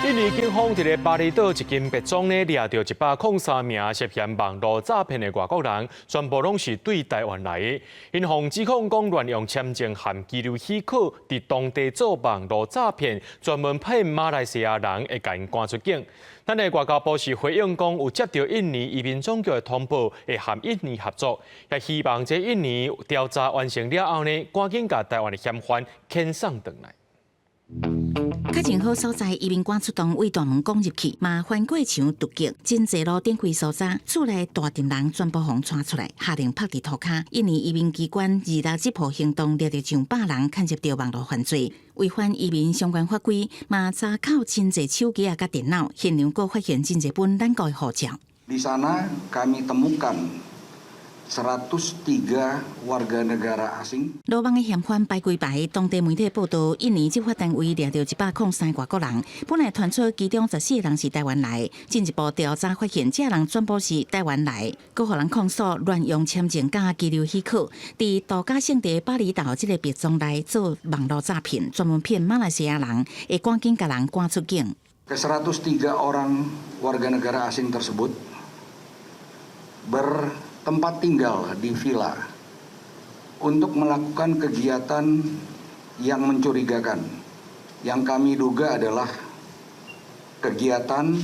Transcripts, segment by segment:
印尼警方伫个巴厘岛一间别庄呢，抓到103名涉嫌网络诈骗的外国人，全部拢是对台湾来的。因方指控讲乱用签证和居留许可，伫当地做网络诈骗，专门骗马来西亚人，会甲因赶出境。咱的外交部是回应讲，有接到印尼移民总局的通报，会和印尼合作，也希望这印尼调查完成了后呢，赶紧把台湾的嫌犯遣送回来。 较前好所在，移民官出动为大门攻入去，嘛翻过墙突击，真济路顶开搜查，厝内大阵人全部互抓出来，下令拍伫涂骹。印尼移民机关26这波行动，掠着上百人牵涉到网络犯罪，违反移民相关法规，嘛查扣真济手机甲电脑，现场阁发现真济本咱国的护照。 Di sana kami temukan 103 warga negara asing。罗网的嫌犯排归排，当地媒体报道，印尼执法单位掠到103外国人，本来传出其中14个人是台湾来，进一步调查发现，这人全部是台湾来，阁互人控诉乱用签证加居留许可，伫度假胜地巴厘岛这个别庄内做网络诈骗，专门骗马来西亚人，会赶紧甲人赶出境。103 orang warga negara asing tersebut tempat tinggal di villa untuk melakukan kegiatan yang mencurigakan. Yang kami duga adalah kegiatan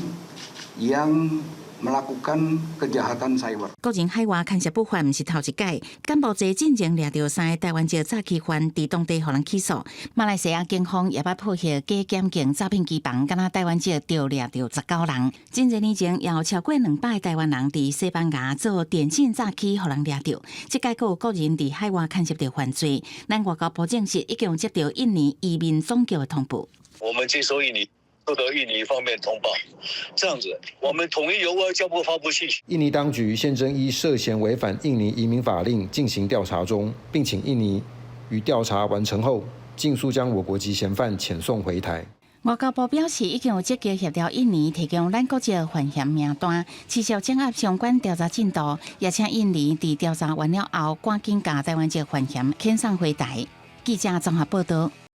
yang melakukan kejahatan cyber。个人海外牵涉不法，毋是头一届。柬埔寨进前掠到3个台湾籍诈欺犯，伫当地互人起诉。马来西亚警方也捌配合假检警诈骗机房，敢若台湾籍就掠到19人。真侪年前，也有超过200个台湾人伫西班牙做电信诈欺，互人掠到。即届阁有个人伫海外牵涉到犯罪。咱外交部证实，已经有接到印尼移民总局的通报。我们接收印尼。 受到印尼方面通报，这样子，我们统一由外交部发布信息。印尼当局现正依涉嫌违反印尼移民法令进行调查中，并请印尼于调查完成后，尽速将我国籍嫌犯遣送回台。外交部表示，已经有积极协调印尼提供咱国籍犯嫌名单，持续掌握相关调查进度，也请印尼伫调查完了后，赶紧把台湾籍犯嫌遣送回台。记者综合报道。